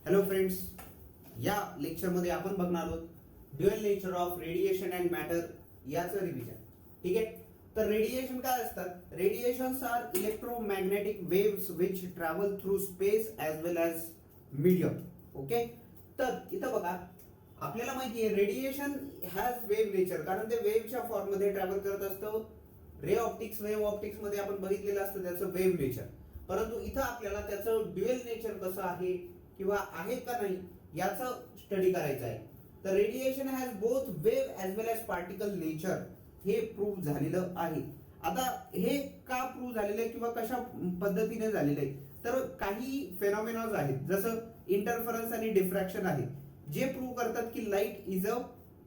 Hello friends, या लेक्चरमध्ये आपण बघणार आहोत dual nature of radiation and matter याचं रिव्हिजन. ठीक आहे. तर रेडिएशन काय असतात? Radiations are electromagnetic waves which travel through space as well as medium. Okay. तर इथं बघा, आपल्याला माहिती आहे रेडिएशन हॅज वेव्ह नेचर, कारण ते वेव्हच्या फॉर्म मध्ये ट्रॅव्हल करत असतं. रे ऑप्टिक्स, वेव्ह ऑप्टिक्स मध्ये आपण बघितलेलं असतं त्याचं वेव्ह नेचर. परंतु इथं आपल्याला त्याचं ड्युअल नेचर कसं आहे किंवा आहे का नाही याचं स्टडी करायचं आहे. तर radiation has both wave as well as particle nature हे प्रूव्ह झालेलं आहे. आता हे का प्रूव्ह झालेलं आहे किंवा कशा पद्धतीने झालेलं आहे, तर काही फेनॉमेनॉज आहेत जसं इंटरफरन्स आणि डिफ्रॅक्शन आहे जे प्रूव्ह करतात की light is a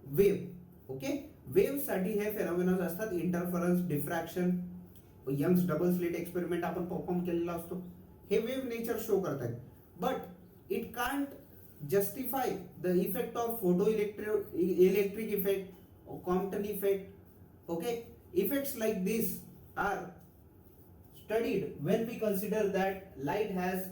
wave. Okay. Wave साठी हे फेनॉमेनॉज असतात interference, diffraction. Young's double slit experiment आपण परफॉर्म केलेला असतो. हे वेव्ह नेचर शो करतात. But it can't justify the effect of photoelectric effect or Compton effect. Okay, effects like this are studied when we consider that light has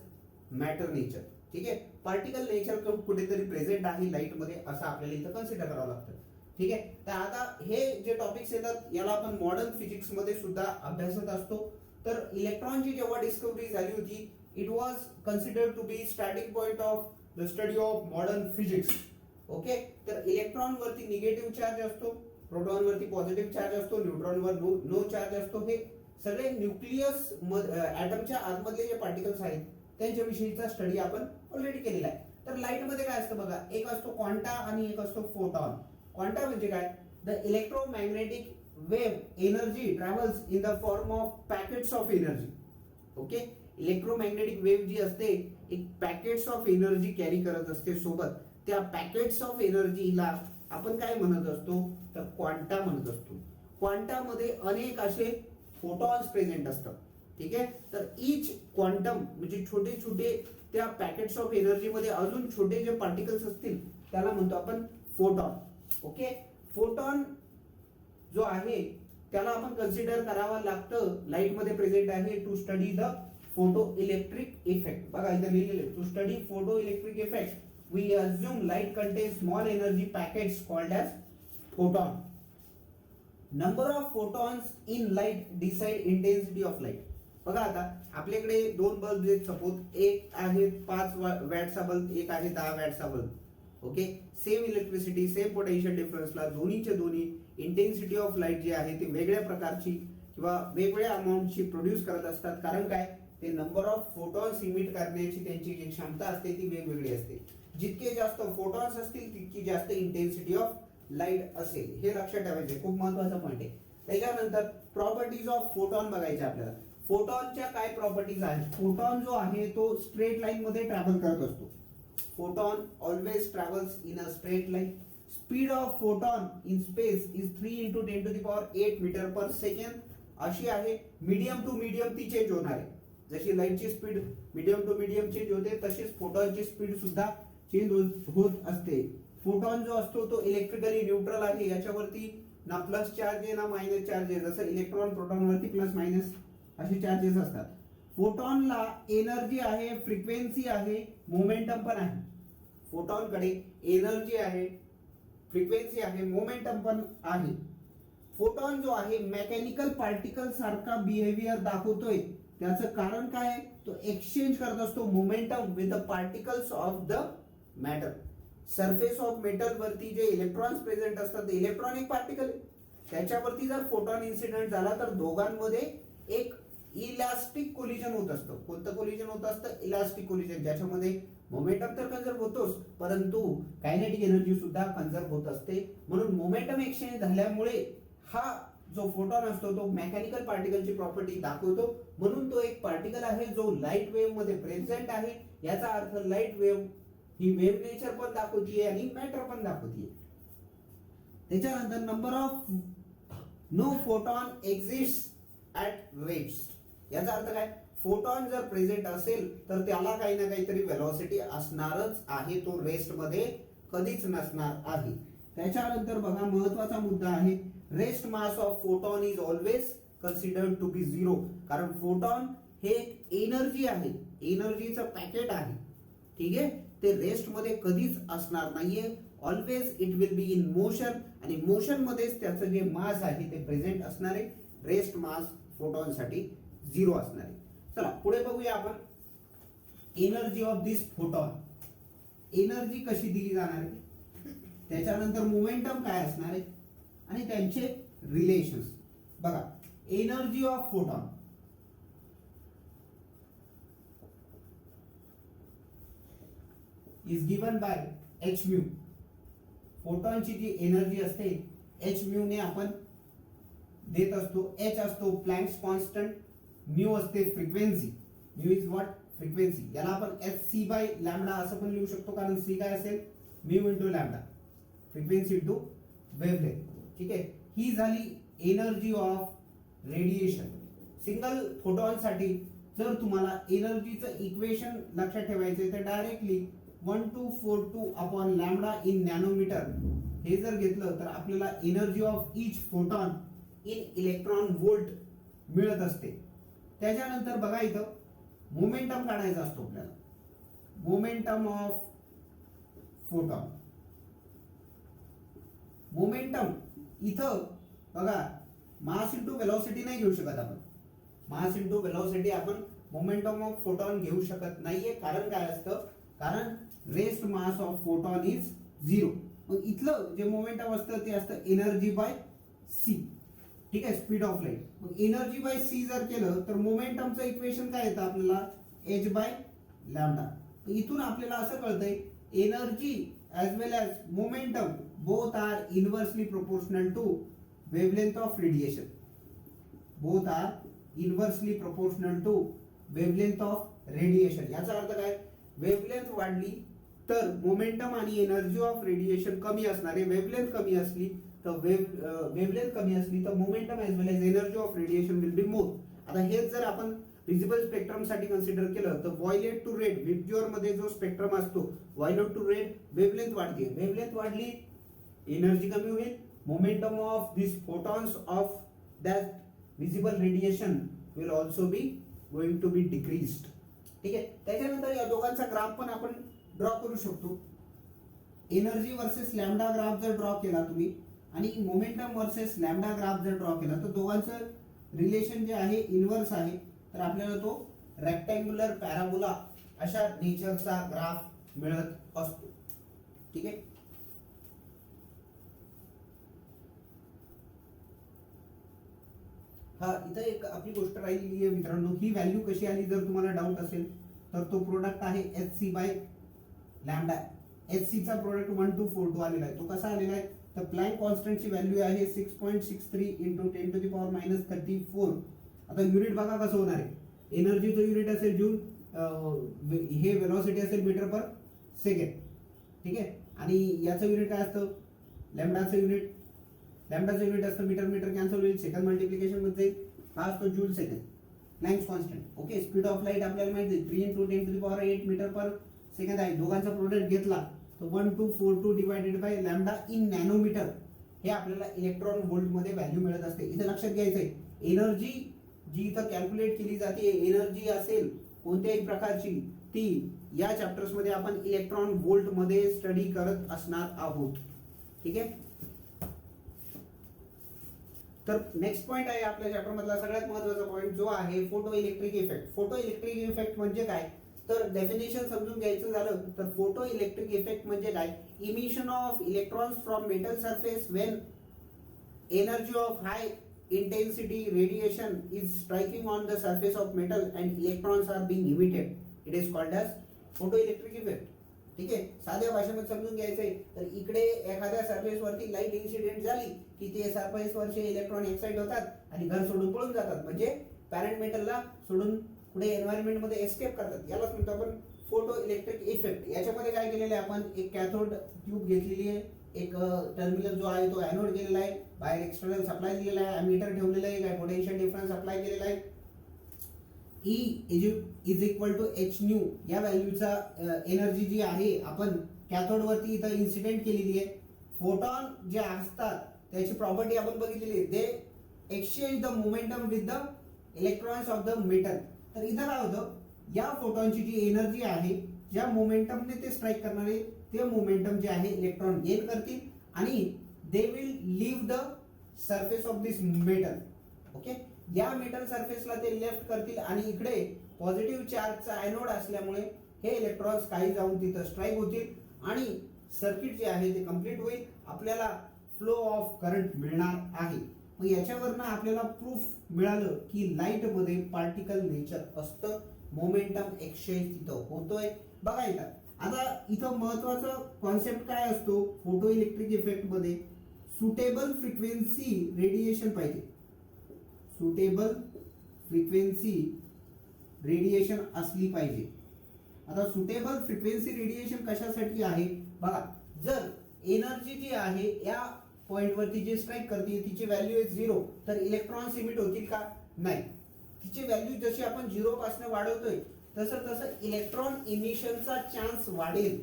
matter nature. ठीक आहे. Particle nature कुठेतरी present आहे light मध्ये असं आपल्याला इथं consider करावं लागतं. ठीक आहे. तर आता हे जे टॉपिक्स येतात याला आपण मॉडर्न फिजिक्स मध्ये सुद्धा अभ्यासत असतो. तर इलेक्ट्रॉनची जेव्हा डिस्कव्हरी झाली होती, it was considered to be starting point of the study of modern physics. Okay. तर इलेक्ट्रॉन वरती निगेटिव्ह चार्ज असतो, प्रोटॉन वरती पॉझिटिव्ह चार्ज असतो, न्यूट्रॉन वर नो चार्ज असतो. हे सगळे न्यूक्लियस ऍटमच्या आतमधले जे पार्टिकल्स आहेत त्यांच्या विषयीचा स्टडी आपण ऑलरेडी केलेला आहे. तर लाईट मध्ये काय असतं बघा, एक असतो क्वांटा आणि एक असतो फोटॉन. क्वांटा म्हणजे काय? The electromagnetic wave energy travels in the form of packets of energy. Okay. Electromagnetic wave जी असते एक पॅकेट्स ऑफ एनर्जी कॅरी करत असते सोबत. त्या पॅकेट्स ऑफ एनर्जीला आपण काय म्हणत असतो, तर क्वांटा म्हणत असतो. क्वांटामध्ये अनेक असे फोटॉन्स प्रेझेंट असतात. ठीक आहे. तर इच क्वांटम म्हणजे छोटे छोटे त्या पॅकेट्स ऑफ एनर्जी मध्ये अजून छोटे जे पार्टिकल्स असतील त्याला म्हणतो आपण फोटॉन. ओके. फोटॉन जो आहे त्याला आपण कन्सिडर करावा लागतं लाईट मध्ये प्रेझेंट आहे to study the photo electric effect. बघा इथे लिहिलेले, to study photo electric effect we assume light contain small energy packets called as photon. Number of photons in light decide intensity of light. बघा आता आपल्याकडे दोन bulb आहेत suppose, एक आहे 5 वॅटचा बल्ब, एक आहे 10 वॅटचा bulb. Okay. Same electricity, same potential डिफरन्सला दोन्हीचे दोन्ही इंटेन्सिटी ऑफ लाईट जी आहे ती वेगळ्या प्रकारची किंवा वेगवेगळ्या अमाऊंटची प्रोड्यूस करत असतात. कारण काय, ते नंबर ऑफ फोटॉन्स इमिट करण्याची त्यांची जी क्षमता असते ती वेगवेगळी असते. जितके जास्त फोटॉन्स असतील तितकी जास्त इंटेन्सिटी ऑफ लाईट असेल. हे लक्षात ठेवायचे, खूप महत्वाचा पॉईंट आहे. त्याच्यानंतर प्रॉपर्टीज ऑफ फोटॉन बघायचे आपल्याला. फोटॉनच्या काय प्रॉपर्टीज आहेत? फोटॉन जो आहे तो स्ट्रेट लाईन मध्ये ट्रॅव्हल करत असतो. Photon always travels in a straight line. Speed of photon in space is 3 × 10⁸ metre per second अशी आहे. मीडियम टू मीडियम ती चेंज होणार आहे. जशी लाईटची speed medium to medium change होते तशीच फोटॉनची स्पीड सुद्धा चेंज होत असते. फोटॉन जो असतो तो इलेक्ट्रिकली न्यूट्रल आहे. याच्यावरती ना प्लस चार्ज आहे ना मायनस चार्ज आहे. जसं इलेक्ट्रॉन प्रोटॉन वरती प्लस मायनस असे चार्जेस असतात. फोटॉनला एनर्जी आहे, फ्रिक्वेन्सी आहे, मोमेंटम पण आहे. फोटॉनकडे एनर्जी आहे, फ्रिक्वेन्सी आहे, मोमेंटम पण आहे. फोटॉन जो आहे मेकॅनिकल पार्टिकल सारखा बिहेवियर दाखवतोय. त्याचं कारण काय आहे? तो एक्सचेंज करत असतो momentum with the particles of the matter. Surface of metal वरती जे इलेक्ट्रॉन्स प्रेझेंट असतात, इलेक्ट्रॉनिक पार्टिकल, त्याच्यावरती जर फोटॉन इन्सिडेंट झाला तर दोघांमध्ये एक इलास्टिक कोलिजन होत असतं. कोणतं कोलिजन होत असतं? इलास्टिक कोलिजन, ज्याच्यामध्ये मोमेंटम तर कन्झर्व होतोच परंतु कायनेटिक एनर्जी सुद्धा कन्झर्व होत असते. म्हणून मोमेंटम एक्सचेंज झाल्यामुळे हा जो फोटॉन असतो तो मेकॅनिकल पार्टिकलची प्रॉपर्टी दाखवतो. म्हणून तो एक पार्टिकल आहे जो लाईट वेव्ह मध्ये प्रेझेंट आहे. याचा अर्थ लाईट वेव्ह ही वेव्ह नेचर पण दाखवतीये आणि मॅटर पण दाखवतीये. त्याच्यानंतर number of no photon exist at rest. याचा अर्थ काय? फोटॉन जर प्रेझेंट असेल तर त्याला काही ना काहीतरी वेलॉसिटी असणारच आहे. तो रेस्ट मध्ये कधीच नसणार आहे. त्याच्यानंतर बघा महत्वाचा मुद्दा आहे, rest mass of photon is always considered to be 0. कारण फोटॉन हे एक एनर्जी आहे, एनर्जीचं पॅकेट आहे. ठीक आहे. ते रेस्ट मध्ये कधीच असणार नाहीये. Always it will be in motion, आणि मोशन मध्येच त्याचं जे मास आहे ते प्रेझेंट असणार आहे. रेस्ट मास फोटॉन साठी 0 असणार आहे. चला पुढे बघूया आपण energy of this photon. Energy कशी दिली जाणार आहे, त्याच्यानंतर मोमेंटम काय असणार आहे आणि त्यांचे रिलेशन्स. बघा, energy of photon is given by H mu. फोटॉनची जी एनर्जी असते एच म्यू ने आपण देत असतो. एच असतो प्लँक्स कॉन्स्टंट, म्यू असते frequency. Mu is what, frequency. याला आपण एच सी बाय लॅम्बडा असं पण लिहू शकतो, कारण सी काय असेल, mu into lambda, frequency into wavelength. ठीक आहे, ही झाली energy of radiation. Single photon साठी जर तुम्हाला एनर्जीचं इक्वेशन लक्षात ठेवायचं तर directly 1242 upon lambda in nanometre हे जर घेतलं तर आपल्याला energy of each photon in electron volt मिळत असते. त्याच्यानंतर बघा इथं मोमेंटम काढायचा असतो आपल्याला. Momentum of photon. मोमेंटम इथं बघा मास इंटू वेलोसिटी नाही घेऊ शकत आपण. मास इंटू वेलोसिटी आपण मोमेंटम ऑफ फोटॉन घेऊ शकत नाहीये. कारण काय असतं, कारण rest mass of photon is 0. मग इथलं जे मोमेंटम असतं ते असतं एनर्जी बाय सी. ठीक आहे, स्पीड ऑफ लाईट. मग एनर्जी बाय सी जर केलं तर मोमेंटमचं इक्वेशन काय येतं आपल्याला, एच बाय लॅम्बडा. इथून आपल्याला असं कळतंय energy as well as momentum both are inversely proportional to wavelength of radiation. Both are inversely proportional to wavelength of radiation. याचा अर्थ काय, वेव्हलेंथ वाढली तर मोमेंटम आणि एनर्जी ऑफ रेडिएशन कमी असणार आहे. वेव्हलेंथ कमी असली तर वेव्हलेंथ कमी असली तर momentum as well as energy of radiation will be more. आता हेच जर आपण विजिबल स्पेक्ट्रम साठी कन्सिडर केलं तर व्हायलेट टू रेड, विबज्युअर मध्ये जो स्पेक्ट्रम असतो व्हायलेट टू रेड, वेव्हलेंथ वाढते. वेव्हलेंथ वाढली, एनर्जी कमी होईल. Momentum of this photons of that visible radiation will also be going to be decreased. ठीक आहे, त्याच्यानंतर या दोघांचा ग्राफ पण आपण ड्रॉ करू शकतो. एनर्जी वर्सेस लॅम्बडा ग्राफ जर ड्रॉ केला तुम्ही आणि मोमेंटम वर्सेस लॅम्बडा ग्राफ जर ड्रॉ केला तर दोघांचं रिलेशन जे आहे इनव्हर्स आहे. तर आपल्याला तो रेक्टँग्युलर पॅराबोला अशा नेचरचा ग्राफ मिळत असतो. ठीक आहे, हा इथं एक आपली गोष्ट राहिलेली आहे मित्रांनो. ही व्हॅल्यू कशी आली जर तुम्हाला डाऊट असेल तर तो प्रोडक्ट आहे h c by lambda. H c चा प्रोडक्ट 1242 आलेला आहे. तो कसा आलेला आहे तर प्लँक कॉन्स्टंटची व्हॅल्यू आहे 6.63 into 10 to the power minus 34. आता युनिट बघा कसं होणार आहे. एनर्जीचं युनिट असेल जूल, हे वेलोसिटी असेल मीटर पर सेकंड. ठीक आहे, आणि याचं युनिट काय असतं, लॅम्बडाचं युनिट असतं मीटर. मीटर कॅन्सल होईल, सेकंड मल्टिप्लिकेशन मध्ये हा असतो joule second. Planck's constant. Okay, speed of light आपल्याला माहिती आहे 3 into 10 to the power 8 metre per second आहे. दोघांचा प्रोडक्ट घेतला तर 1242 divided by lambda in nanometre हे आपल्याला इलेक्ट्रॉन व्होल्ट मध्ये व्हॅल्यू मिळत असते. इथे लक्षात घ्यायचंय एनर्जी जी इथं कॅल्क्युलेट केली जाते, एनर्जी असेल कोणत्याही प्रकारची, ती या चॅप्टर्स मध्ये आपण इलेक्ट्रॉन व्होल्ट मध्ये स्टडी करत असणार आहोत. ठीक आहे, तर नेक्स्ट पॉइंट आहे आपल्या चॅप्टर मधला सगळ्यात महत्त्वाचा पॉइंट जो आहे photo electric effect. Photo electric effect म्हणजे काय तर डेफिनेशन समजून घ्यायचं झालं तर फोटो इलेक्ट्रिक इफेक्ट म्हणजे काय, emission of electrons from metal surface when energy of high intensity radiation is striking on the surface of metal and electrons are being emitted. It is called as photoelectric effect. ठीक आहे, साध्या भाषेमध्ये समजून घ्यायचंय तर इकडे एखाद्या सरफेस वरती लाईट इन्सिडेंट झाली की ते सरफेस वरचे इलेक्ट्रॉन एक्साइट होतात आणि घर सोडून पळून जातात. म्हणजे पॅरेंट मेटलला सोडून पुढे एन्व्हायरमेंट मध्ये एस्केप करतात. यालाच म्हणतो आपण फोटो इलेक्ट्रिक इफेक्ट. याच्यामध्ये काय केलेलं आहे आपण, एक कॅथोड ट्यूब घेतलेली आहे, एक टर्मिनल जो आहे तो एनोड केलेला आहे, बाहेर एक्सटर्नल सप्लाय दिलेला आहे, मीटर ठेवलेला आहे, काय पोटेन्शियल डिफरन्स अप्लाय केलेला आहे. E is equal to h nu या व्हॅल्यूचा एनर्जी जी आहे आपण कॅथोड वरती इथं इन्सिडेंट केलेली आहे. फोटॉन जे असतात त्याची प्रॉपर्टी आपण बघितलेली आहे, दे exchange the momentum with the electrons of the metal. तर इथं काय होतं, या फोटॉनची जी एनर्जी आहे ज्या मोमेंटमने ते स्ट्राईक करणार आहे ते मोमेंटम जे आहे इलेक्ट्रॉन गेन करतील आणि they will leave the surface of this metal. Okay, या मेटल सरफेसला ते लेफ्ट करतील आणि इकडे पॉझिटिव्ह चार्जचा एनोड असल्यामुळे हे इलेक्ट्रॉन्स काही जाऊन तिथं स्ट्राईक होतील आणि सर्किट जे आहे ते कंप्लीट होईल. आपल्याला फ्लो ऑफ करंट मिळणार आहे. मग याच्यावरनं आपल्याला प्रूफ मिळालं की लाईट मध्ये पार्टिकल नेचर असतं, मोमेंटम एक्सचेंज तिथं होतोय. बघा इथं आता इथं महत्वाचा कॉन्सेप्ट काय असतो फोटो इलेक्ट्रिक इफेक्ट मध्ये, सुटेबल फ्रिक्वेन्सी रेडिएशन पाहिजे. सुटेबल फ्रिक्वेन्सी रेडिएशन असली पाहिजे. आता सुटेबल फ्रिक्वेन्सी रेडिएशन कशासाठी आहे बघा, जर एनर्जी जी आहे या पॉइंट वरती जी स्ट्राईक करते तिची व्हॅल्यू आहे 0 तर इलेक्ट्रॉन्स इमिट होतील का? नाही. तिची व्हॅल्यू जशी आपण 0 पासून वाढवतोय तसं तसं इलेक्ट्रॉन इमिशनचा चान्स वाढेल.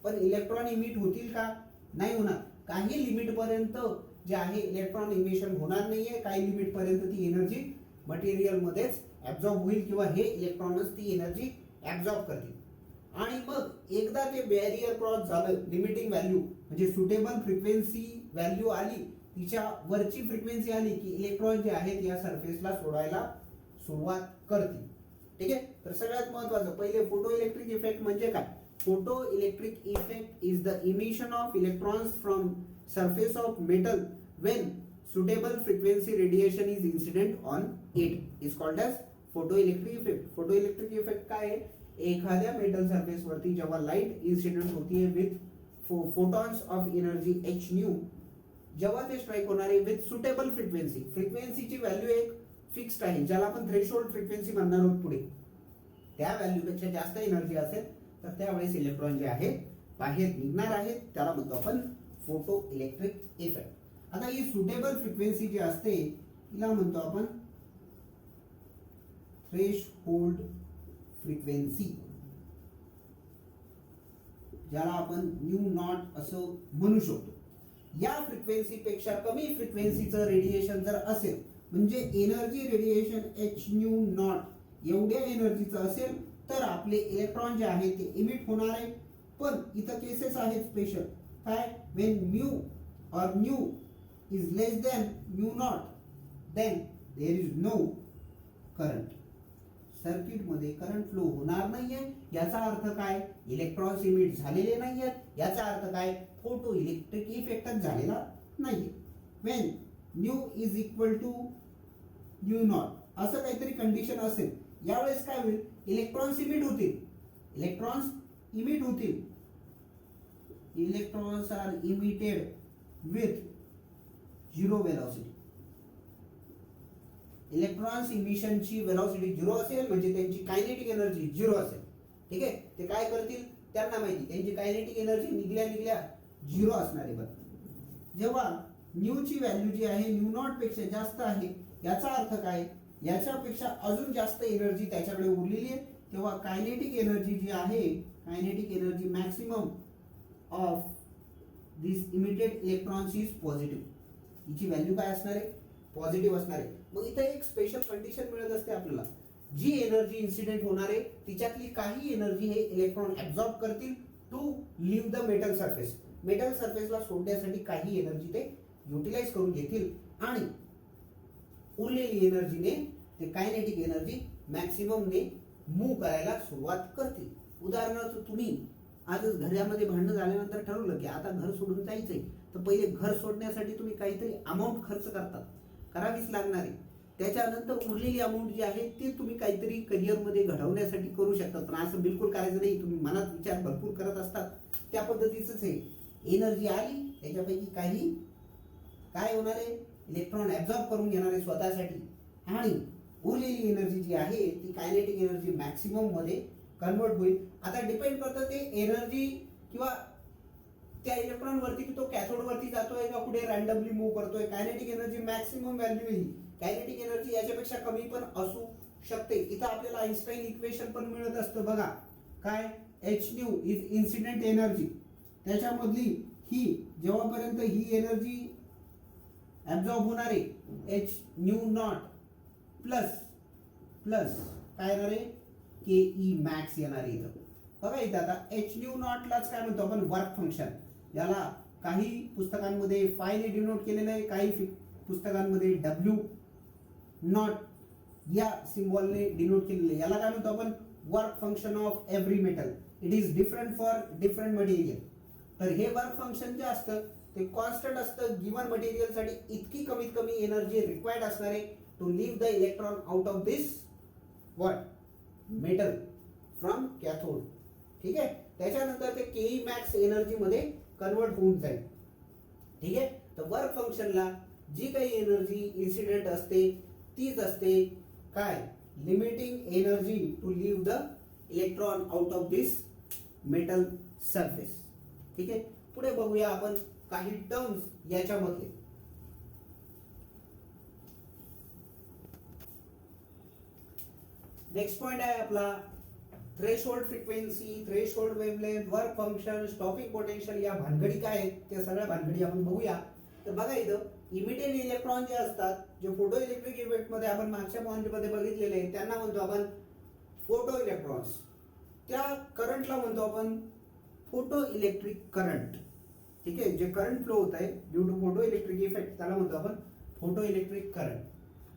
पण इलेक्ट्रॉन इमिट होतील का? नाही होणार. काही लिमिट पर्यंत जे आहे इलेक्ट्रॉन इमिशन होणार नाहीये. काही लिमिट पर्यंत ती एनर्जी मटेरियल मध्येच ऍब्झॉर्ब होईल किंवा हे इलेक्ट्रॉनच ती एनर्जी ऍब्झॉर्ब करतील. आणि मग एकदा ते बॅरियर क्रॉस झालं, लिमिटिंग व्हॅल्यू म्हणजे सुटेबल फ्रिक्वेन्सी व्हॅल्यू आली, तिच्या वरची फ्रिक्वेन्सी आली की इलेक्ट्रॉन जे आहेत या सरफेसला सोडायला सुरुवात करतील. ठीक आहे. तर सगळ्यात महत्वाचं पहिले फोटो इलेक्ट्रिक इफेक्ट म्हणजे काय? Photo electric effect is the emission of electrons from surface of metal when suitable frequency radiation is incident on it is called as photoelectric effect. photoelectric effect काय आहे? एखाद्या मेटल सरफेस वरती जेव्हा light incident होतीये with photons of energy h new, जेव्हा ते strike होणार आहे विथ सुटेबल फ्रिक्वेन्सी, फ्रिक्वेन्सीची व्हॅल्यू एक फिक्स्ड आहे ज्याला आपण थ्रेशोल्ड फ्रिक्वेन्सी म्हणणार आहोत पुढे, त्या व्हॅल्यू पेक्षा जास्त एनर्जी असेल तर त्यावेळेस इलेक्ट्रॉन जे आहे बाहेर निघणार आहेत, त्याला म्हणतो आपण फोटो इलेक्ट्रिक इफेक्ट. आता ही सुटेबल फ्रिक्वेन्सी जी असते तिला म्हणतो आपण थ्रेशहोल्ड फ्रिक्वेन्सी, ज्याला आपण न्यू नॉट असं म्हणू शकतो. या फ्रिक्वेन्सी पेक्षा कमी फ्रिक्वेन्सीचं रेडिएशन जर असेल म्हणजे energy radiation H new not एवढ्या एनर्जीचं असेल तर आपले इलेक्ट्रॉन जे आहे ते इमिट होणार आहे. पण इथं केसेस आहेत स्पेशल. काय? when mu or nu is less than mu naught then there is no current. Circuit मध्ये करंट फ्लो होणार नाहीये. याचा अर्थ काय? इलेक्ट्रॉन्स इमिट झालेले नाहीयेत. याचा अर्थ काय? फोटो इलेक्ट्रिक इफेक्टच झालेला नाहीये. when nu is equal to nu naught असं काहीतरी कंडिशन असेल यावेळेस काय होईल? इलेक्ट्रॉन्स इमिट होतील. इलेक्ट्रॉन्स इमिट होतील. Electrons are emitted with zero velocity. Electrons emission ची वेलोसिटी 0 असेल म्हणजे त्यांची कायनेटिक एनर्जी 0 असेल. ठीक आहे. ते काय करतील त्यांना माहिती, त्यांची कायनेटिक एनर्जी निघल्या 0 असणार आहे. बरं, जेव्हा न्यू ची व्हॅल्यू जी आहे न्यू नॉट पेक्षा जास्त आहे याचा अर्थ काय? याच्यापेक्षा अजून जास्त एनर्जी त्याच्याकडे उरलेली आहे, तेव्हा कायनेटिक एनर्जी जी आहे, kinetic energy maximum of these emitted electrons is positive. हिची व्हॅल्यू काय असणार आहे? पॉझिटिव्ह असणार आहे. मग इथे एक स्पेशल कंडिशन मिळत असते आपल्याला, जी एनर्जी इन्सिडेंट होणार आहे तिच्यातली काही एनर्जी हे इलेक्ट्रॉन ऍब्झॉर्ब करतील to leave the metal surface. Metal सरफेसला सोडण्यासाठी काही एनर्जी ते युटिलाइज करून घेतील आणि उरलेली एनर्जीने ते कायनेटिक एनर्जी मॅक्सिममने मूव्ह करायला सुरुवात करतील. उदाहरणार्थ तुम्ही आजच घरामध्ये भांडण झाल्यानंतर ठरवलं की आता घर सोडून जायचंय, तर पहिले घर सोडण्यासाठी तुम्ही काहीतरी अमाऊंट खर्च करतात, करावीच लागणार आहे. त्याच्यानंतर उरलेली अमाऊंट जी आहे ती तुम्ही काहीतरी करिअरमध्ये घडवण्यासाठी करू शकता. पण असं बिलकुल करायचं नाही. तुम्ही मनात विचार भरपूर करत असतात, त्या पद्धतीच आहे. एनर्जी आली त्याच्यापैकी काही काय होणार आहे? इलेक्ट्रॉन ऍब्झॉर्ब करून घेणार आहे स्वतःसाठी आणि उरलेली एनर्जी जी आहे ती कायनेटिक एनर्जी मॅक्सिमम मध्ये कन्वर्ट होईल. आता डिपेंड करतं ते एनर्जी किंवा त्या इलेक्ट्रॉन वरती की तो कॅथोड वरती जातोय का कुठे रॅन्डमली मूव्ह करतोय. कायनेटिक एनर्जी मॅक्सिमम व्हॅल्यू येईल. कायनेटिक एनर्जी याच्यापेक्षा कमी पण असू शकते. इथं आपल्याला आइन्स्टाईन इक्वेशन पण मिळत असतं बघा. काय? H nu is incident energy, त्याच्यामधली ही जेव्हापर्यंत ही एनर्जी ऍब्झॉर्ब होणार आहे एच न्यू नॉट प्लस काय येणार आहे? के ई मॅक्स येणार आहे इथं. बघा इथे आता एच न्यू नॉटलाच काय म्हणतो आपण वर्क फंक्शन. याला काही पुस्तकांमध्ये फायने डिनोट केलेलं आहे, काही पुस्तकांमध्ये डब्ल्यू नॉट या सिम्बॉलने डिनोट केलेले. याला काय म्हणतो आपण work function of every metal. It is different for different material. तर हे वर्क फंक्शन जे असतं ते कॉन्स्टंट असतं. गिवन मटेरियल साठी इतकी कमीत कमी एनर्जी रिक्वायर्ड असणार आहे to leave the electron out of this what metal from cathode. ठीक आहे. त्याच्यानंतर ते केई मॅक्स एनर्जी मध्ये कन्वर्ट होऊन जाईल. ठीक आहे. तर वर्क फंक्शनला जी काही एनर्जी इन्सिडेंट असते तीच असते काय limiting energy to leave the electron out of this metal surface. ठीक आहे. पुढे बघूया आपण काही टर्म्स याच्यामधले. नेक्स्ट पॉइंट आहे आपला threshold frequency, threshold wavelength, work function, stopping potential. या भानगडी काय आहेत त्या सगळ्या भानगडी आपण बघूया. तर बघा इथं इमिटेड इलेक्ट्रॉन जे असतात, जे फोटो इलेक्ट्रिक इफेक्ट मध्ये आपण मागच्या पॉइंट मध्ये बघितलेले त्यांना म्हणतो आपण फोटो इलेक्ट्रॉन्स. त्या करंटला म्हणतो आपण फोटो इलेक्ट्रिक करंट. ठीक आहे. जे करंट फ्लो होत आहे due to photo electric effect त्याला म्हणतो आपण फोटो इलेक्ट्रिक करंट.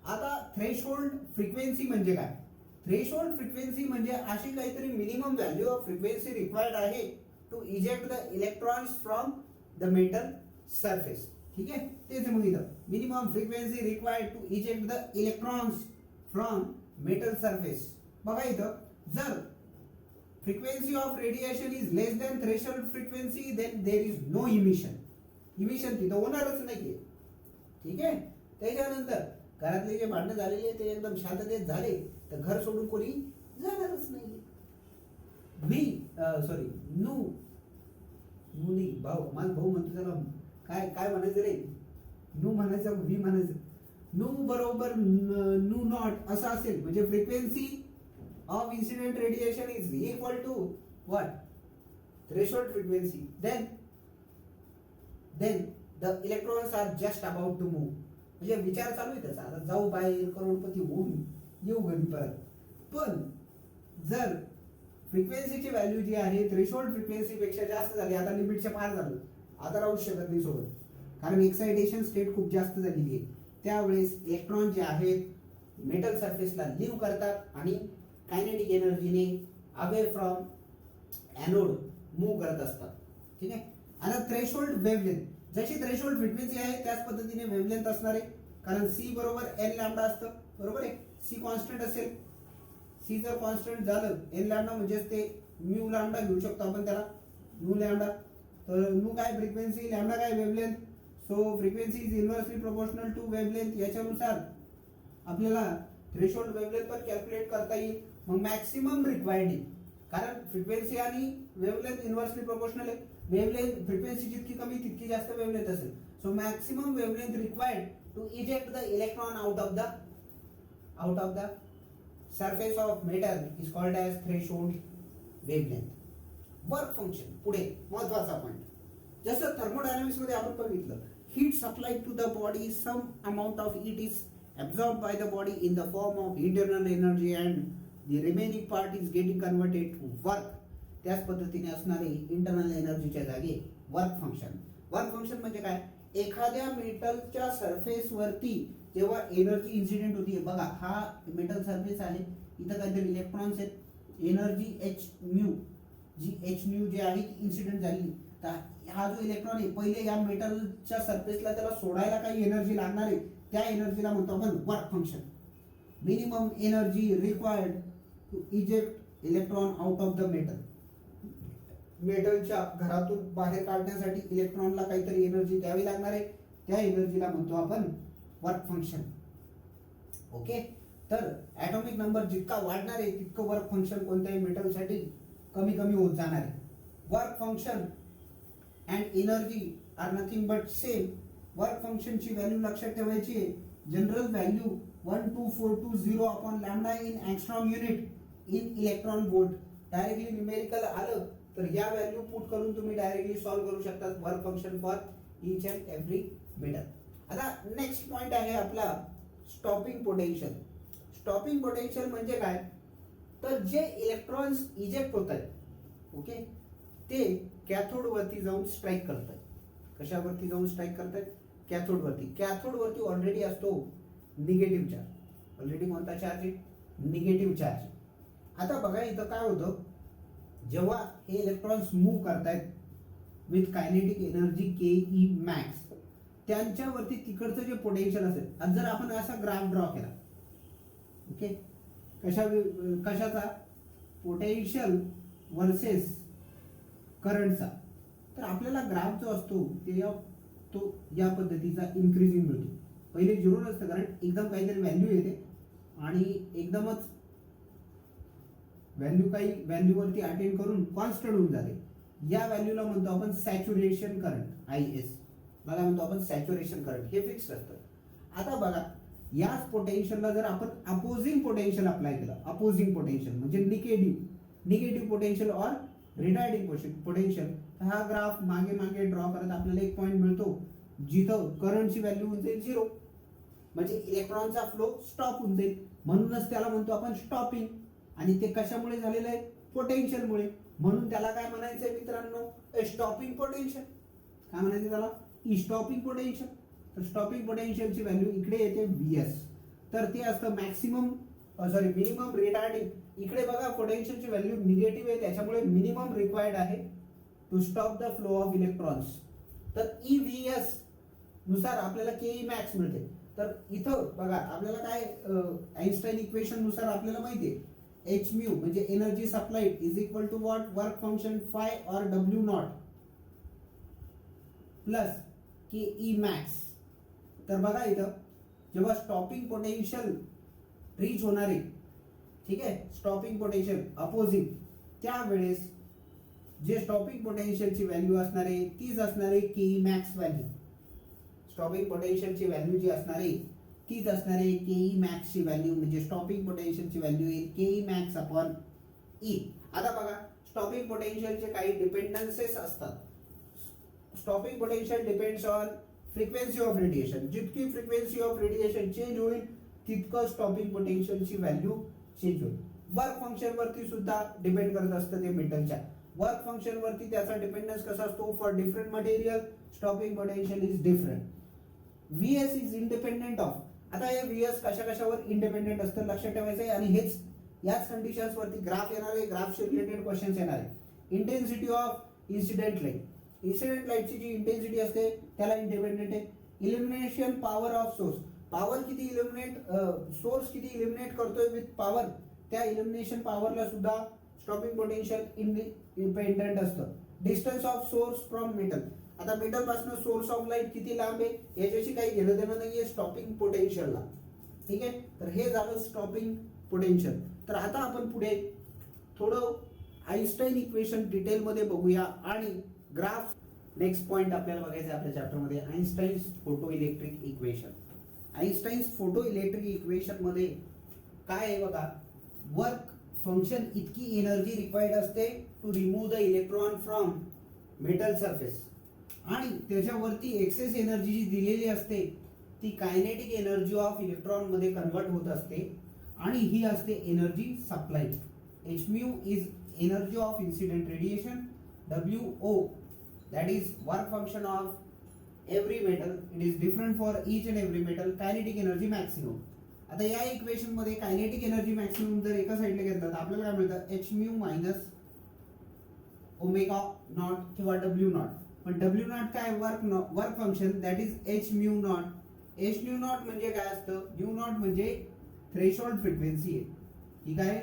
आता थ्रेशोल्ड फ्रिक्वेन्सी म्हणजे काय? थ्रेशोल्ड फ्रिक्वेन्सी म्हणजे अशी काहीतरी minimum value of frequency required आहे to eject the electrons from the metal surface. ठीक आहे. तेच मग इथं minimum frequency required to eject the electrons from metal surface. बघा इथं जर frequency of radiation is less than threshold frequency then there is no emission. Emission तिथं होणारच नाहीये. ठीक आहे. त्याच्यानंतर घरातले जे भांडण झालेले ते एकदम शांततेत झाले तर घर सोडून कोणी जाणारच नाहीये. नू नाही भाऊ, माझा भाऊ म्हणतो त्याला काय काय म्हणायचं रे, नू म्हणायचं व्ही म्हणायचं. नू बरोबर नू नॉट असं असेल म्हणजे frequency of incident radiation is equal to what? Threshold frequency. Then the electrons are just about to move. म्हणजे विचार चालू आहे त्याचा, आता जाऊ बाहेर करोडपती होऊन येऊ घरी परत. पण जर फ्रिक्वेन्सीची व्हॅल्यू जी आहे थ्रेशोल्ड फ्रिक्वेन्सी पेक्षा जास्त झाली, आता लिमिटच्या पार झालं, आता राहू शकत नाही सोबत, कारण एक्साइटेशन स्टेट खूप जास्त झालेली आहे. त्यावेळेस इलेक्ट्रॉन जे आहेत मेटल सरफेसला लिव्ह करतात आणि कायनेटिक एनर्जीने अवे फ्रॉम एनोड मूव्ह करत असतात. ठीक आहे. आता थ्रेशोल्ड वेव्हलेंथ, जशी थ्रेशोल्ड फ्रिक्वेन्सी आहे त्याच पद्धतीने वेव्हलेंथ असणार आहे, कारण सी बरोबर एन लॅम्डा असतं. बरोबर आहे. सी कॉन्स्टंट असेल, सी जर कॉन्स्टंट झालं एन लॅम्डा म्हणजेच ते म्यू लॅम्डा घेऊ शकतो आपण त्याला म्यू लॅम्डा. तर म्यू काय फ्रिक्वेन्सी, लॅम्डा काय wavelength. So frequency is inversely proportional to wavelength. याच्यानुसार आपल्याला थ्रेशोल्ड वेव्हलेंथ पण कॅल्क्युलेट करता येईल. मग मॅक्सिमम रिक्वायर्ड आहे, कारण फ्रिक्वेन्सी आणि वेव्हलेंथ इन्व्हर्सली प्रोपोर्शनल आहे. वेव्हलेंथ फ्रिक्वेन्सी जितकी कमी तितकी जास्त वेव्हलेंथ असेल. So maximum wavelength required to eject the electron out of the surface of metal is called as threshold wavelength. Work function पुढे महत्वाचा पॉइंट, जसं थर्मोडायनामिक्स मध्ये आपण बघितलं, heat supplied to the body, some amount of heat is absorbed by the body in the form of internal energy and the remaining part is getting converted to work. त्याच पद्धतीने असणारे internal एनर्जीच्या जागी work function. Work function म्हणजे काय? एखाद्या मेटलच्या surface वरती जेव्हा एनर्जी इन्सिडेंट होती, बघा हा मेटल सरफेस आहे, इथं काहीतरी इलेक्ट्रॉन्स आहेत, एनर्जी एच म्यू, जी एच म्यू जी आहे ती इन्सिडेंट झाली. तर हा जो इलेक्ट्रॉन आहे पहिले या मेटलच्या सरफेसला त्याला सोडायला काही एनर्जी लागणार आहे, त्या एनर्जीला म्हणतो आपण work function. Minimum energy required to eject electron out of the metal. मेटलच्या घरातून बाहेर काढण्यासाठी इलेक्ट्रॉनला काहीतरी एनर्जी द्यावी लागणार आहे, त्या एनर्जीला म्हणतो आपण वर्क फंक्शन. ओके. तर ऍटॉमिक नंबर जितका वाढणार आहे तितकं वर्क फंक्शन कोणत्याही मेटलसाठी कमी कमी होत जाणार आहे. Work function and energy are nothing but same. Work फंक्शनची व्हॅल्यू लक्षात ठेवायची आहे. General value 12420 upon lambda in angstrom unit in electron volt. Directly numerical आलं तर या व्हॅल्यू पुट करून तुम्ही डायरेक्टली सॉल्व्ह करू शकता work function for each and every metal. आता नेक्स्ट पॉइंट आहे आपला स्टॉपिंग पोटेन्शियल. स्टॉपिंग पोटेन्शियल म्हणजे काय? तर जे इलेक्ट्रॉन्स इजेक्ट होत आहेत ओके, ते कॅथोड वरती जाऊन स्ट्राईक करतात. कशावरती जाऊन स्ट्राईक करतात? कॅथोड वरती. कॅथोड वरती ऑलरेडी असतो निगेटिव्ह चार्ज. ऑलरेडी कोणता चार्ज आहे? Negative charge. आता बघा इथं काय होतं, जेव्हा हे इलेक्ट्रॉन्स मूव्ह करतायत with kinetic energy K max, त्यांच्यावरती तिकडचं जे पोटेन्शियल असेल, आणि जर आपण असा ग्राफ ड्रॉ केला, ओके, कशाचा? पोटेन्शियल वर्सेस करंटचा, तर आपल्याला ग्राफ जो असतो तो या पद्धतीचा इन्क्रीजिंग मिळतो. पहिले 0 नसतं, कारण एकदम काहीतरी व्हॅल्यू येते आणि एकदमच काही व्हॅल्यूवरती अटेंड करून कॉन्स्टंट होऊन जाते. या व्हॅल्यूला म्हणतो आपण सॅच्युरेशन करंट, IS. बघा म्हणतो आपण सॅच्युरेशन करंट, हे फिक्स असतं. आता बघा याच पोटेन्शियलला जर आपण अपोजिंग पोटेन्शियल अप्लाय केलं, अपोजिंग पोटेन्शियल म्हणजे negative potential or retarding potential, हा ग्राफ मागे मागे ड्रॉ करत आपल्याला एक पॉईंट मिळतो जिथं करंटची व्हॅल्यू होऊन जाईल 0, म्हणजे इलेक्ट्रॉनचा फ्लो स्टॉप होऊन जाईल. म्हणूनच त्याला म्हणतो आपण स्टॉपिंग. आणि ते कशामुळे झालेलं आहे? पोटेन्शियलमुळे. म्हणून त्याला काय म्हणायचंय मित्रांनो? Stopping potential. काय म्हणायचं त्याला? Stopping potential. तर स्टॉपिंग पोटेन्शियलची व्हॅल्यू इकडे येते VS. तर ते असतं मिनिमम रिटार्डिंग. इकडे बघा पोटेन्शियलची व्हॅल्यू निगेटिव्ह आहे, त्याच्यामुळे मिनिमम रिक्वायर्ड आहे to stop the flow of electrons. तर EVS नुसार आपल्याला KE मॅक्स मिळते. तर इथं बघा आपल्याला काय आइन्स्टाईन इक्वेशन नुसार आपल्याला माहिती आहे H म्यू म्हणजे energy supplied is equal to what? Work function phi और W not plus KE max. तर बघा इथं जेव्हा स्टॉपिंग पोटेन्शियल रीच होणार आहे, ठीक आहे, स्टॉपिंग पोटेन्शियल अपोजिंग, त्यावेळेस जे स्टॉपिंग पोटेन्शियलची व्हॅल्यू असणार आहे तीच असणार आहे KE मॅक्स व्हॅल्यू. स्टॉपिंग पोटेन्शियलची व्हॅल्यू जी असणार आहे तीच असणार आहे KE मॅक्स ची व्हॅल्यू, म्हणजे स्टॉपिंग पोटेन्शियलची व्हॅल्यू येईल KE मॅक्स अपॉन E. आता बघा स्टॉपिंग पोटेन्शियलचे काही डिपेंडन्सेस असतात. Stopping potential depends on frequency of radiation. जितकी फ्रिक्वेन्सी ऑफ रेडिएशन चेंज होईल तितकं स्टॉपिंग पोटेन्शियलची व्हॅल्यू चेंज होईल. वर्क फंक्शन वरती सुद्धा डिपेंड करत असतं ते मेटलच्या. वर्क फंक्शन वरती त्याचा डिपेंडन्स कसा असतो? For different material stopping potential is different. VS is independent of. आता हे VS कशावर इंडिपेंडेंट असतं लक्षात ठेवायचं आहे. आणि याच कंडिशन्स वरती ग्राफ येणार आहे, ग्राफशी रिलेटेड क्वेश्चन्स येणार आहे. Intensity of incident light. Incident लाईटची जी इंटेन्सिटी असते त्याला इंडिपेंडेंट आहे. इल्युमिनेशन पॉवर ऑफ सोर्स. पॉवर किती सोर्स किती इल्युमिनेट करतोय विथ पॉवर, त्या इल्युमिनेशन पॉवरला सुद्धा स्टॉपिंग पोटेन्शियल इंडिपेंडेंट असतं. Distance of source from metal. आता मेटल पासून सोर्स ऑफ लाईट किती लांब आहे याच्याशी काही घेणं देणं नाहीये स्टॉपिंग पोटेन्शियलला. ठीक आहे, तर हे झालं स्टॉपिंग पोटेन्शियल. तर आता आपण पुढे थोडं आइन्स्टाईन इक्वेशन डिटेलमध्ये बघूया आणि ग्राफ. नेक्स्ट पॉइंट आपल्याला बघायचं आपल्या चॅप्टरमध्ये Einstein's photo electric equation. Einstein's photo electric equation मध्ये काय आहे बघा, वर्क फंक्शन इतकी एनर्जी रिक्वायर्ड असते to remove the electron from metal surface, आणि त्याच्यावरती एक्सेस एनर्जी जी दिलेली असते ती कायनेटिक एनर्जी ऑफ इलेक्ट्रॉन मध्ये कन्वर्ट होत असते, आणि ही असते energy supplied. H mu is energy of incident radiation. WO that is work function of every metal. It is different for each and every metal. Kinetic energy maximum. आता या equation मध्ये kinetic energy maximum जर एका साइडला घेतलं तर आपल्याला काय मिळतं? H mu minus omega naught किंवा W नॉट. पण W नॉट काय? Work function that is H mu naught. H mu naught म्हणजे काय असतं? म्यू नॉट म्हणजे थ्रेशोल्ड फ्रिक्वेन्सी आहे. ही काय?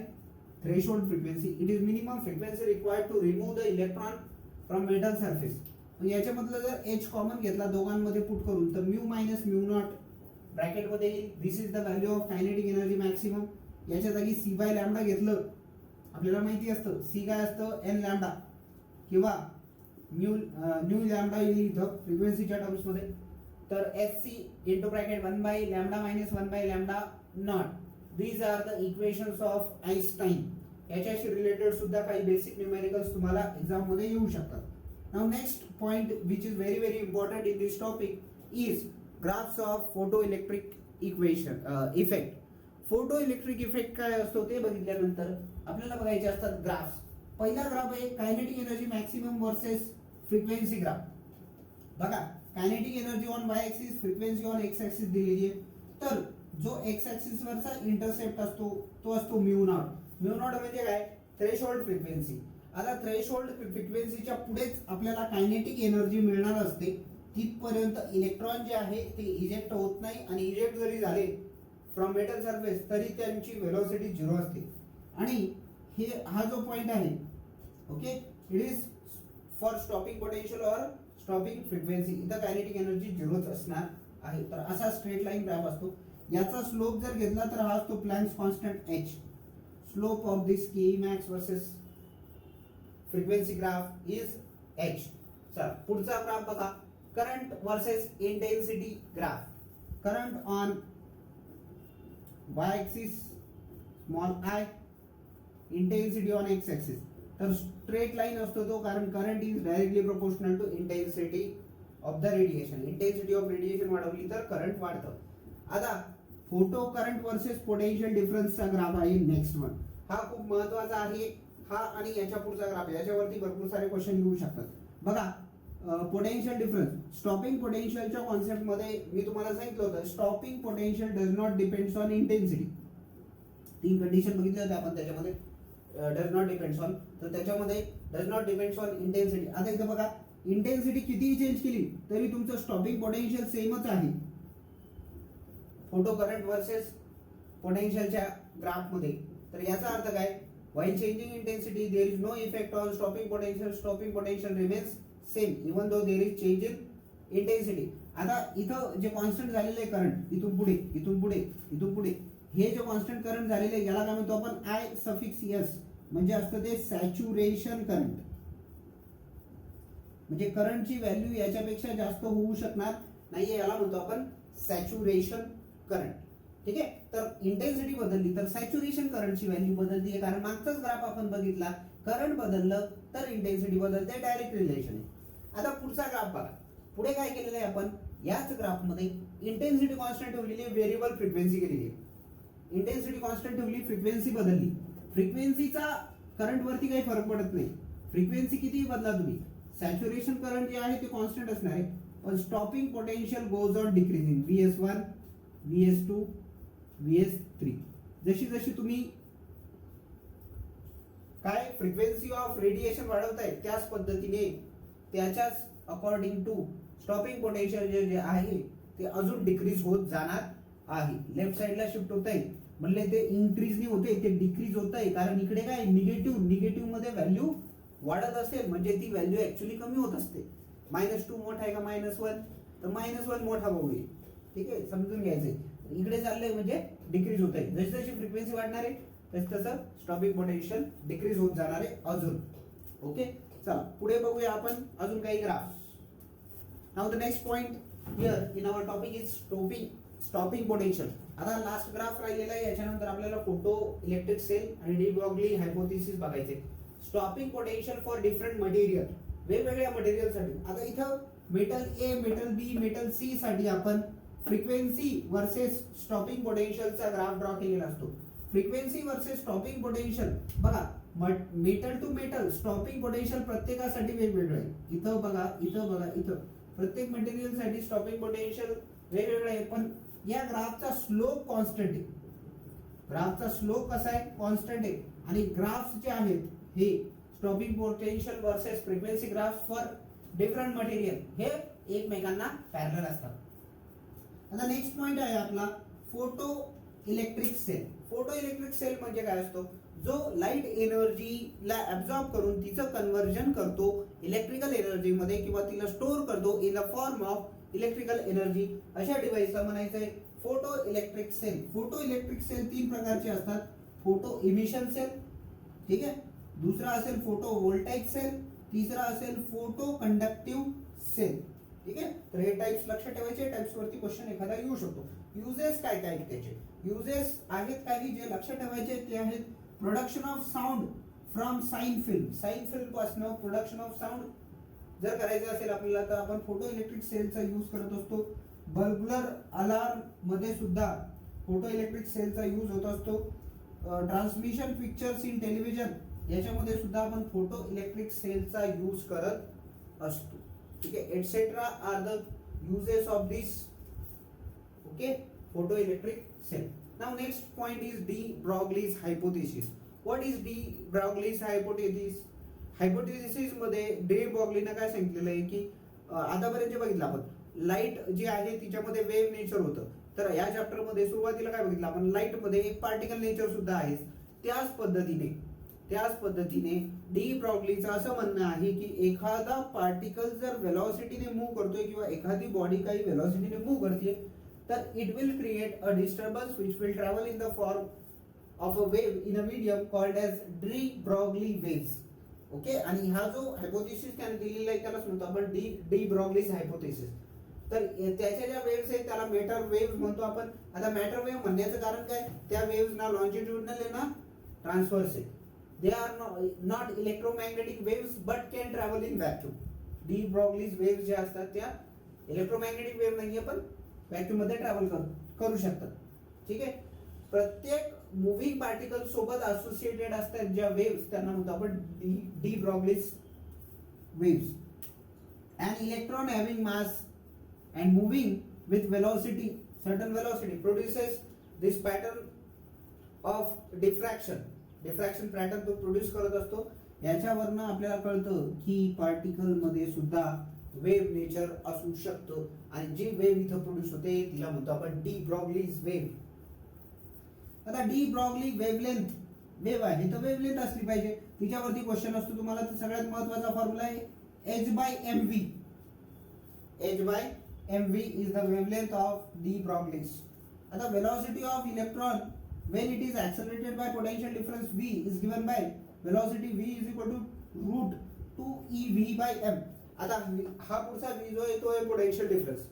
Threshold frequency. It is minimum frequency required to remove the electron from metal surface. याच्यामधलं जर H कॉमन घेतला दोघांमध्ये पुट करून तर mu minus mu naught bracket मध्ये येईल. This is the value of kinetic energy maximum. याच्या जागी C बाय लॅम्बडा घेतलं, आपल्याला माहिती असतं C काय असतं? N लॅम्बडा किंवा न्यू लॅम्बडा येईल इथं फ्रिक्वेन्सीच्या टर्म्स मध्ये. तर SC into bracket 1 by lambda minus 1 by lambda not. These are the equations of Einstein. याच्याशी रिलेटेड सुद्धा काही बेसिक न्यूमेरिकल्स तुम्हाला एक्झाम मध्ये येऊ शकतात. Now next point which is very very important in this topic is graphs of photo electric effect. Photo electric effect काय असतो ते बघितल्यानंतर आपल्याला बघायचे असतात ग्राफ्स. पहिला ग्राफ आहे kinetic energy maximum versus frequency graph. बघा kinetic energy on Y axis, frequency on X axis दिलेली आहे. तर जो एक्स ऍक्सिस वरचा इंटरसेप्ट असतो तो असतो म्यू नॉट. म्यू नॉट म्हणजे काय? Threshold frequency. आता थ्रेशोल्ड फ्रिक्वेन्सीच्या पुढेच आपल्याला कायनेटिक एनर्जी मिळणार असते. तिथपर्यंत इलेक्ट्रॉन जे आहे ते इजेक्ट होत नाही आणि इजेक्ट जरी झाले फ्रॉम मेटल सरफेस तरी त्यांची व्हेलॉसिटी 0 असते. आणि हा जो पॉइंट आहे, okay, it is for stopping potential और स्टॉपिंग फ्रिक्वेन्सी. इथं कायनेटिक एनर्जी 0च असणार आहे. तर असा स्ट्रेट लाईन ग्राफ असतो. याचा स्लोप जर घेतला तर हा असतो Planck's constant h. Slope of this K max versus frequency graph is h. चला पुढचा ग्राफ बघा, current versus intensity graph. Current on y axis small i, intensity on x axis. तर स्ट्रेट लाईन असतो तो, कारण current is directly proportional to intensity of the radiation. Intensity of radiation वाढवली तर current वाढतं. आता फोटो करंट वर्सेस पोटेन्शियल डिफरन्सचा graph आहे नेक्स्ट वन. हा खूप महत्वाचा आहे. हा आणि याच्या पुढचा ग्राफ, याच्यावरती भरपूर सारे क्वेश्चन येऊ शकतात. बघा पोटेन्शियल डिफरन्स, स्टॉपिंग पोटेन्शियलच्या कॉन्सेप्ट मध्ये मी तुम्हाला सांगितलं होतं stopping potential does not depends on intensity. 3 condition बघितल्या होत्या आपण त्याच्यामध्ये. डज नॉट डिपेंड्स ऑन, तर त्याच्यामध्ये does not depends on intensity. आता इथं बघा इंटेन्सिटी कितीही चेंज केली तरी तुमचं स्टॉपिंग पोटेन्शियल सेमच आहे. फोटो करंट वर्सेस पोटेन्शियलच्या ग्राफ मध्ये. तर याचा अर्थ काय? While changing intensity there is no effect on stopping potential. Stopping potential remains same even though there is change in intensity. आता इथं जे कॉन्स्टंट झालेलं आहे करंट, इथून पुढे इथून पुढे इथून पुढे हे जे कॉन्स्टंट करंट झालेलं आहे याला काय म्हणतो आपण? I suffix S. म्हणजे असतं ते सॅच्युरेशन करंट. म्हणजे करंटची व्हॅल्यू याच्यापेक्षा जास्त होऊ शकणार नाहीये, याला म्हणतो आपण सॅच्युरेशन करंट. ठीक आहे. तर इंटेन्सिटी बदलली तर सॅच्युरेशन करंटची व्हॅल्यू बदलली आहे, कारण मागचाच ग्राफ आपण बघितला, करंट बदललं तर इंटेन्सिटी बदलते. डायरेक्ट रिलेशन आहे. आता पुढचा ग्राफ बघा. पुढे काय केलेलं आहे आपण? याच ग्राफ मध्ये इंटेन्सिटी कॉन्स्टंट ठेवलेली आहे, व्हेरिएबल फ्रिक्वेन्सी केलेली आहे. इंटेन्सिटी कॉन्स्टंट ठेवली, फ्रिक्वेन्सी बदलली. फ्रिक्वेन्सीचा करंट वरती काही फरक पडत नाही. फ्रिक्वेन्सी कितीही बदला तुम्ही, सॅच्युरेशन करंट जे आहे ते कॉन्स्टंट असणार आहे. पण stopping potential goes on decreasing. VS1, VS2, VS3. जशी जशी तुम्ही काय फ्रिक्वेन्सी ऑफ रेडिएशन वाढवताय त्याच पद्धतीने त्याच्याच अकॉर्डिंग टू स्टॉपिंग पोटेन्शियल जे आहे ते अजून डिक्रीज होत जाणार आहे. लेफ्ट साइडला शिफ्ट होत आहे म्हणले ते इन्क्रीज नाही होते, ते डिक्रीज होत आहे. कारण इकडे काय निगेटिव्ह मध्ये व्हॅल्यू वाढत असते, म्हणजे ती व्हॅल्यू ऍक्च्युअली कमी होत असते. -2 मोठा आहे का -1? तर -1 मोठा बघूया. ठीक आहे, समजून घ्यायचंय. इकडे चाललंय म्हणजे डिक्रीज होत आहे. जशी जशी फ्रिक्वेन्सी वाढणार आहे तसं स्टॉपिंग पोटेन्शियल डिक्रीज होत जाणार आहे अजून. ओके, चला पुढे बघूया आपण अजून काही graph. Now the next point here in our topic is stopping potential. आता लास्ट ग्राफ राहिलेला आहे, याच्यानंतर आपल्याला फोटो इलेक्ट्रिक सेल आणि डी ब्रॉग्ली हायपोथेसिस बघायचे. Stopping potential for different material, वेगवेगळ्या मटेरियल साठी. आता इथं metal A, metal B, metal C साठी आपण फ्रिक्वेन्सी वर्सेस स्टॉपिंग पोटेन्शियलचा ग्राफ ड्रॉ केलेला असतो. फ्रिक्वेन्सी वर्सेस स्टॉपिंग पोटेन्शियल बघा, metal to metal stopping potential प्रत्येकासाठी वेगवेगळं आहे. इथं बघा, इथं बघा, इथं प्रत्येक मटेरियल साठी स्टॉपिंग पोटेन्शियल वेगवेगळं आहे. पण या ग्राफचा स्लोप कॉन्स्टंट आहे. ग्राफचा स्लोप कसा आहे? कॉन्स्टंट आहे. आणि ग्राफ्स जे आहेत हे stopping potential versus frequency graph for different material हे एकमेकांना पॅरलल असतात. आता नेक्स्ट पॉइंट आहे आपला photo electric cell. Photo electric cell म्हणजे काय असतो? जो लाईट एनर्जीला ऍब्झॉर्ब करून तिचं कन्व्हर्जन करतो इलेक्ट्रिकल एनर्जी मध्ये किंवा तिला स्टोअर करतो in the form of electrical energy. अशा डिव्हाइसला म्हणायचंय photo electric cell. Photo electric cell 3 प्रकारचे असतात. फोटो इमिशन सेल, ठीक आहे, दुसरा असेल फोटो व्होल्टाइक सेल, तिसरा असेल फोटो कंडक्टिव्ह सेल. ठीक आहे, तर हे टाइप्स लक्षात ठेवायचे. टाइप्स वरती क्वेश्चन एखादा येऊ शकतो. युजेस काय काय त्याचे? युजेस आहेत काही जे लक्षात ठेवायचे, ते आहेत production of sound from cine film. Cine film पासून प्रोडक्शन ऑफ साऊंड जर करायचं असेल आपल्याला तर आपण फोटो इलेक्ट्रिक सेलचा यूज करत असतो. बर्गलर अलार्म मध्ये सुद्धा फोटो इलेक्ट्रिक सेलचा यूज होत असतो. ट्रान्समिशन पिक्चर्स इन टेलिव्हिजन याच्यामध्ये सुद्धा आपण फोटो इलेक्ट्रिक सेलचा यूज करत असतो. ठीक आहे, etcetera are the uses of this okay photo electric cell. Now next point is de Broglie's hypothesis. What is de Broglie's hypothesis? Hypothesis मध्ये डी ब्रॉग्लीने काय सांगितलेलं आहे की आतापर्यंत जे बघितलं आपण लाईट जी आहे तिच्यामध्ये वेव्ह नेचर होतं. तर या चॅप्टर मध्ये सुरुवातीला काय बघितलं आपण, लाईट मध्ये एक पार्टिकल नेचर सुद्धा आहे. त्याच पद्धतीने डी ब्रॉग्लीचं असं म्हणणं आहे की एखादा पार्टिकल जर वेलॉसिटीने मूव्ह करतोय किंवा एखादी बॉडी काही वेलॉसिटीने मूव्ह करते तर it will create a disturbance which will travel in the form of a wave in a medium called as de Broglie waves. Okay, आणि हा जो हायपोथेसिस त्याने दिलेला आहे त्यालाच म्हणतो आपण डी ब्रॉग्लीज हायपोथेसिस. तर त्याच्या ज्या वेव्हज आहेत त्याला मॅटर वेव्ह म्हणतो आपण. आता मॅटर वेव्ह म्हणण्याचं कारण काय, त्या वेव्हज ना लॉन्जिट्युडनल आहे ना ट्रान्सव्हर्स आहे. They are not electromagnetic waves but can travel in vacuum. De Broglie's waves ज्या असतात त्या इलेक्ट्रोमॅग्नेटिक वेव्ह नाहीये पण व्हॅक्यूम मध्ये ट्रॅव्हल करू शकतात. ठीक आहे, प्रत्येक मुव्हिंग पार्टिकल सोबत असोसिएटेड असतात ज्या वेव्हज त्यांना म्हणतो आपण de Broglie's waves. An electron having mass and moving with velocity, certain velocity, produces this pattern of diffraction. Diffraction pattern तो प्रोड्यूस करत असतो. याच्यावरनं आपल्याला कळतं की पार्टिकल मध्ये सुद्धा वेव्ह नेचर असू शकतं आणि जी वेव्ह इथं प्रोड्यूस होते तिला म्हणतो आपण डी ब्रॉग्लीज वेव्ह. आता डी ब्रॉग्ली वेव्हलेंथ वेव्ह आहे तर वेव्हलेंथ असली पाहिजे. तिच्यावरती क्वेश्चन असतो तुम्हाला. तर सगळ्यात महत्त्वाचा फॉर्म्युला आहे h/mv. h/mv is the wavelength of d Broglie's. आता velocity of electron when it is accelerated by potential difference v is given by velocity v is equal to root 2ev/m. आता हा पुढचा v जो आहे तो आहे potential difference.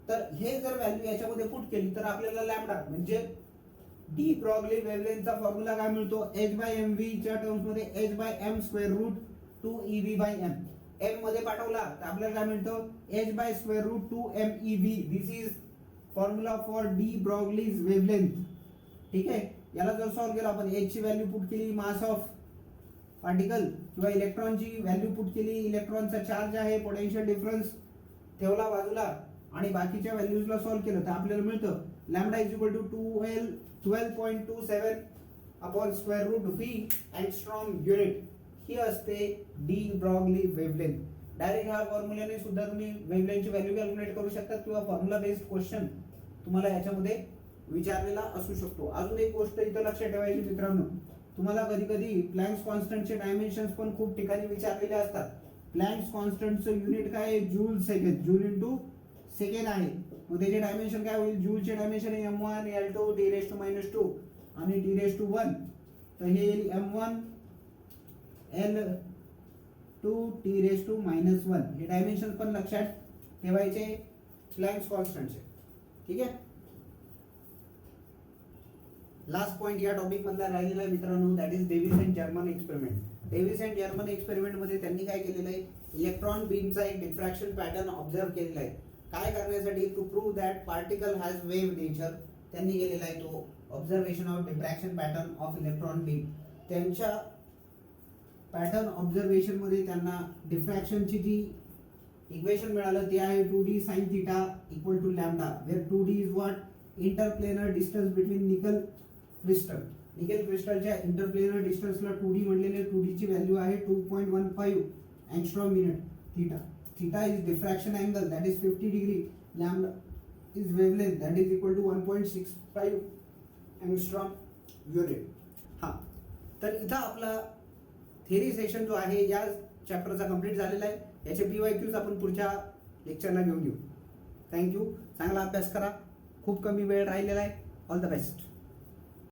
तर हे जर व्हॅल्यू याच्यामध्ये पुट केली तर आपल्याला लॅम्बडा म्हणजे डी ब्रॉग्ली वेव्हलेंथचा फॉर्म्युला काय मिळतो, h/mv च्या टर्म्स मध्ये h/m² (2ev/m). m मध्ये पाठवला तर आपल्याला काय मिळतं, h/√2mev. This is formula for de Broglie's wavelength. ठीक आहे, याला जर सॉल्व्ह केलं आपण, h ची व्हॅल्यू पुट केली, मास ऑफ पार्टिकल किंवा इलेक्ट्रॉनची व्हॅल्यू पुट केली, इलेक्ट्रॉनचा चार्ज आहे, पोटेन्शियल डिफरन्स ठेवला बाजूला आणि बाकीच्या व्हॅल्यूजला सॉल्व्ह केलं तर आपल्याला मिळतं lambda is equal to 12.27 upon square root V angstrom unit. ही असते डी ब्रॉग्ली वेव्हलेंथ. डायरेक्ट ह्या फॉर्म्युल्याने सुद्धा तुम्ही वेव्हलेंथची व्हॅल्यू कॅल्क्युलेट करू शकता किंवा फॉर्म्युला बेस्ड क्वेश्चन तुम्हाला याच्यामध्ये विचारलेला असू शकतो. अजून एक गोष्ट इथं लक्षात ठेवायची मित्रांनो, तुम्हाला कधी कधी प्लँक्स कॉन्स्टंटचे डायमेन्शन्स पण खूप ठिकाणी विचारलेले असतात. प्लँक्स कॉन्स्टंटचं युनिट काय आहे, joule second, joule into second आहे. मग त्याचे डायमेन्शन काय होईल, जूलचे डायमेन्शन आहे m1 l2 t⁻²2 आणि t⁻1. तर हे येईल m1 l2 t⁻−1. हे डायमेन्शन पण लक्षात ठेवायचे प्लँक्स कॉन्स्टंटचे. ठीक आहे, लास्ट पॉइंट या टॉपिक मधला राहिलेला आहे मित्रांनो, that is Davis and German experiment. Davis and German experiment मध्ये त्यांनी काय केलेलं आहे, इलेक्ट्रॉन बीमचा एक डिफ्रॅक्शन पॅटर्न ऑब्झर्व केलेला आहे. काय करण्यासाठी, to prove that particle has wave nature. त्यांनी केलेला आहे तो observation of diffraction pattern of electron beam. त्यांच्या पॅटर्न ऑब्झर्वेशन मध्ये त्यांना डिफ्रॅक्शनची जी इक्वेशन मिळालं ते आहे 2d sin theta equal to lambda, where 2d is what, interplanar distance between nickel crystal. Nickel क्रिस्टलच्या इंटरप्लेनर डिस्टन्सला 2d म्हणलेले, 2d ची व्हॅल्यू आहे 2.15 angstrom unit. Theta is diffraction angle, that is 50 degree. Lambda is wavelength, that is equal to 1.65 angstrom unit. हा, तर इथं आपला theory section जो आहे या चॅप्टरचा कंप्लीट झालेला आहे. याचे PYQs आपण पुढच्या लेक्चरला घेऊन येऊ. थँक्यू. चांगला अभ्यास करा, खूप कमी वेळ राहिलेला आहे. All the best.